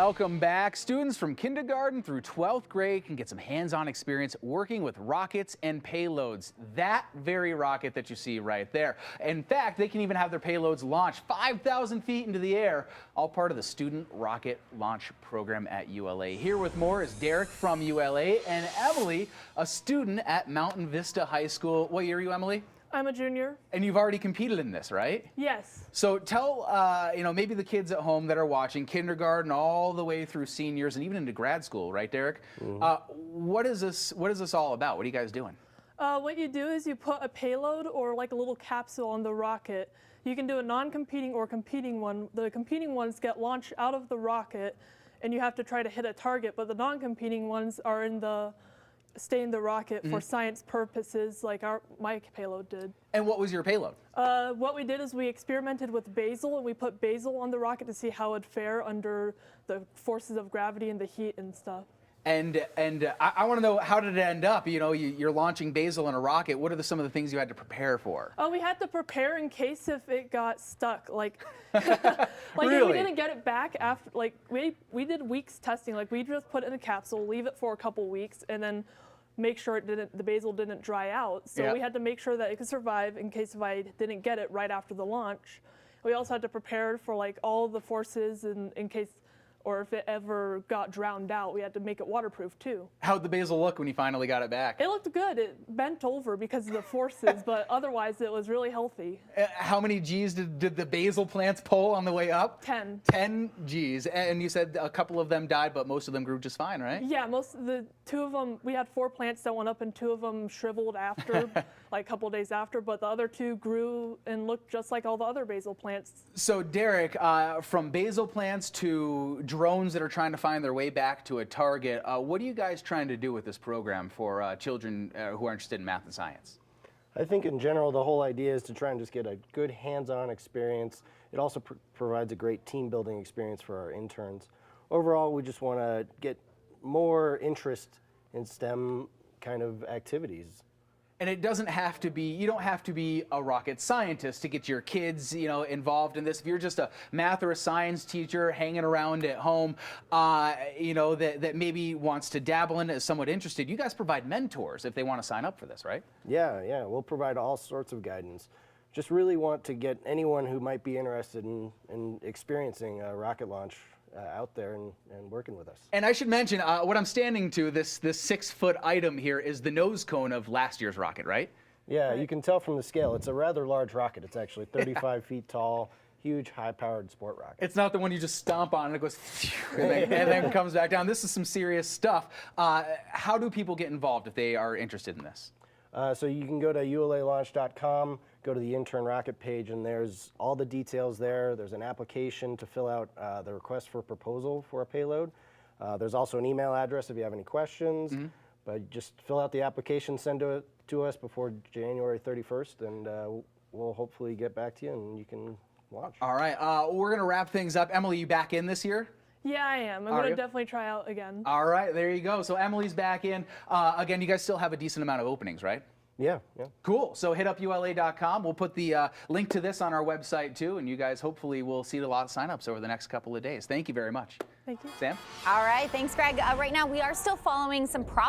Welcome back. Students from kindergarten through 12th grade can get some hands-on experience working with rockets and payloads. That very rocket that you see right there. In fact, they can even have their payloads launched 5,000 feet into the air, all part of the Student Rocket Launch Program at ULA. Here with more is Derek from ULA and Emily, a student at Mountain Vista High School. What year are you, Emily? I'm a junior. And you've already competed in this, right? Yes. So tell, maybe the kids at home that are watching, kindergarten all the way through seniors and even into grad school, right, Derek? What is this all about? What are you guys doing? What you do is you put a payload or like a little capsule on the rocket. You can do a non-competing or competing one. The competing ones get launched out of the rocket and you have to try to hit a target, but the non-competing ones are stay in the rocket for science purposes like my payload did. And what was your payload? What we did is we experimented with basil, and we put basil on the rocket to see how it'd fare under the forces of gravity and the heat and stuff. And I want to know, how did it end up? You know, you're launching basil in a rocket. What are some of the things you had to prepare for? Oh, we had to prepare in case if it got stuck. Like, Really? if we didn't get it back after, like, we did weeks testing. Like, we just put it in a capsule, leave it for a couple weeks, and then make sure the basil didn't dry out. So we had to make sure that it could survive in case if I didn't get it right after the launch. We also had to prepare for like all the forces in case, or if it ever got drowned out, we had to make it waterproof too. How'd the basil look when you finally got it back? It looked good. It bent over because of the forces, but otherwise it was really healthy. How many G's did the basil plants pull on the way up? 10. 10 G's. And you said a couple of them died, but most of them grew just fine, right? Yeah, two of them, we had 4 plants that went up and 2 of them shriveled after, like a couple days after, but the other 2 grew and looked just like all the other basil plants. So Derek, from basil plants to drones that are trying to find their way back to a target, what are you guys trying to do with this program for children who are interested in math and science? I think in general the whole idea is to try and just get a good hands-on experience. It also provides a great team building experience for our interns. Overall, we just want to get more interest in STEM kind of activities. And it doesn't have to be, you don't have to be a rocket scientist to get your kids, involved in this. If you're just a math or a science teacher hanging around at home, that maybe wants to dabble in it, is somewhat interested, you guys provide mentors if they want to sign up for this, right? Yeah, we'll provide all sorts of guidance. Just really want to get anyone who might be interested in experiencing a rocket launch out there and working with us. And I should mention, what I'm standing to, this 6-foot item here, is the nose cone of last year's rocket, right? Yeah, you can tell from the scale. It's a rather large rocket. It's actually 35 feet tall, huge, high-powered sport rocket. It's not the one you just stomp on and it goes and then comes back down. This is some serious stuff. How do people get involved if they are interested in this? So you can go to ulalaunch.com, go to the intern rocket page, and there's all the details there. There's an application to fill out the request for proposal for a payload. There's also an email address if you have any questions. But just fill out the application, send it to us before January 31st, and we'll hopefully get back to you and you can launch. All right, we're going to wrap things up. Emily, you back in this year? Yeah, I am. I'm going to definitely try out again. All right, there you go. So Emily's back in. Again, you guys still have a decent amount of openings, right? Yeah. Cool. So hit up ula.com. We'll put the link to this on our website too, and you guys hopefully will see a lot of signups over the next couple of days. Thank you very much. Thank you. Sam? All right. Thanks, Greg. Right now, we are still following some problems.